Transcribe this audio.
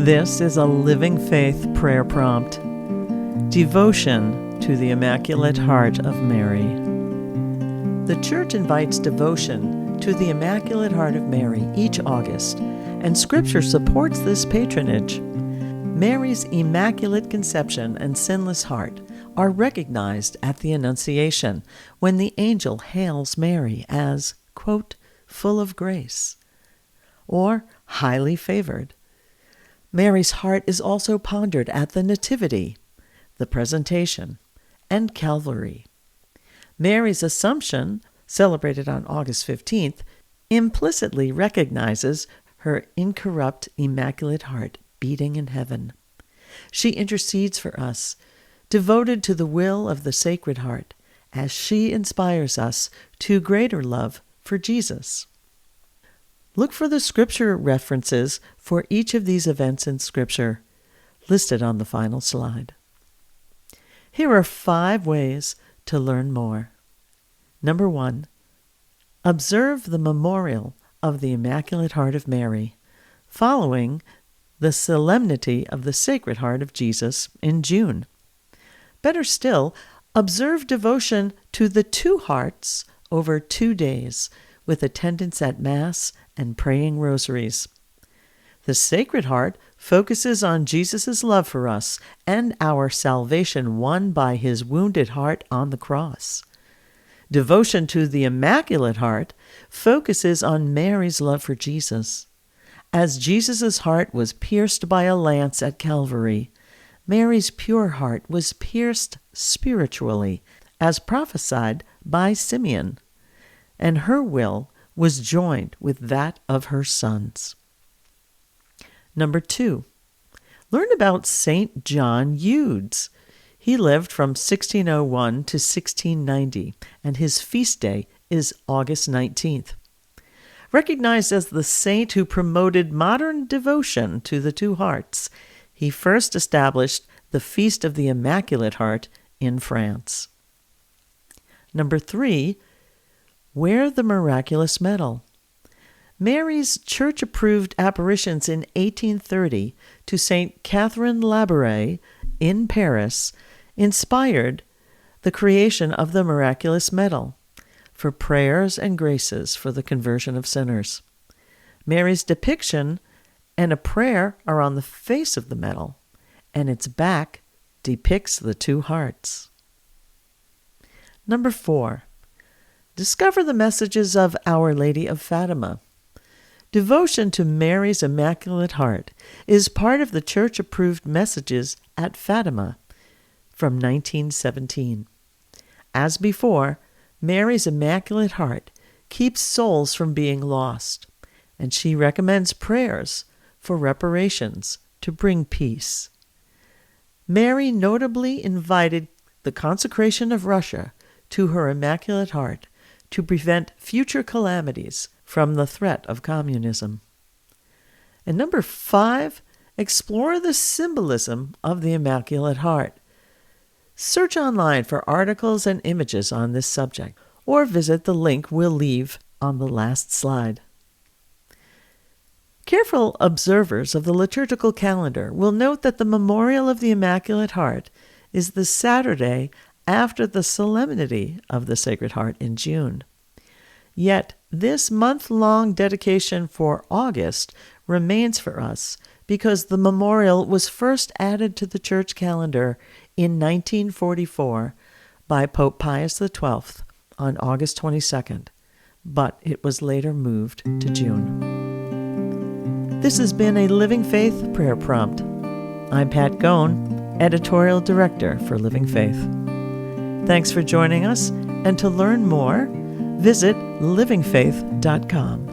This is a Living Faith prayer prompt. Devotion to the Immaculate Heart of Mary. The Church invites devotion to the Immaculate Heart of Mary each August, and Scripture supports this patronage. Mary's Immaculate Conception and sinless heart are recognized at the Annunciation when the angel hails Mary as, quote, full of grace, or highly favored. Mary's heart is also pondered at the Nativity, the Presentation, and Calvary. Mary's Assumption, celebrated on August 15th, implicitly recognizes her incorrupt Immaculate Heart beating in heaven. She intercedes for us, devoted to the will of the Sacred Heart, as she inspires us to greater love for Jesus. Look for the Scripture references for each of these events in Scripture, listed on the final slide. Here are 5 ways to learn more. Number 1, observe the memorial of the Immaculate Heart of Mary, following the Solemnity of the Sacred Heart of Jesus in June. Better still, observe devotion to the 2 hearts over 2 days, with attendance at Mass and praying rosaries. The Sacred Heart focuses on Jesus' love for us and our salvation won by his wounded heart on the cross. Devotion to the Immaculate Heart focuses on Mary's love for Jesus. As Jesus' heart was pierced by a lance at Calvary, Mary's pure heart was pierced spiritually, as prophesied by Simeon, and her will was joined with that of her sons. Number 2, learn about St. John Eudes. He lived from 1601 to 1690, and his feast day is August 19th. Recognized as the saint who promoted modern devotion to the 2 hearts, he first established the Feast of the Immaculate Heart in France. Number 3, wear the miraculous medal. Mary's church-approved apparitions in 1830 to St. Catherine Labouré in Paris inspired the creation of the miraculous medal for prayers and graces for the conversion of sinners. Mary's depiction and a prayer are on the face of the medal, and its back depicts the 2 hearts. Number 4, discover the messages of Our Lady of Fatima. Devotion to Mary's Immaculate Heart is part of the Church-approved messages at Fatima from 1917. As before, Mary's Immaculate Heart keeps souls from being lost, and she recommends prayers for reparations to bring peace. Mary notably invited the consecration of Russia to her Immaculate Heart to prevent future calamities from the threat of communism. And number 5, explore the symbolism of the Immaculate Heart. Search online for articles and images on this subject, or visit the link we'll leave on the last slide. Careful observers of the liturgical calendar will note that the memorial of the Immaculate Heart is the Saturday after the Solemnity of the Sacred Heart in June. Yet this month-long dedication for August remains for us because the memorial was first added to the church calendar in 1944 by Pope Pius XII on August 22nd, but it was later moved to June. This has been a Living Faith prayer prompt. I'm Pat Goen, Editorial Director for Living Faith. Thanks for joining us, and to learn more, visit livingfaith.com.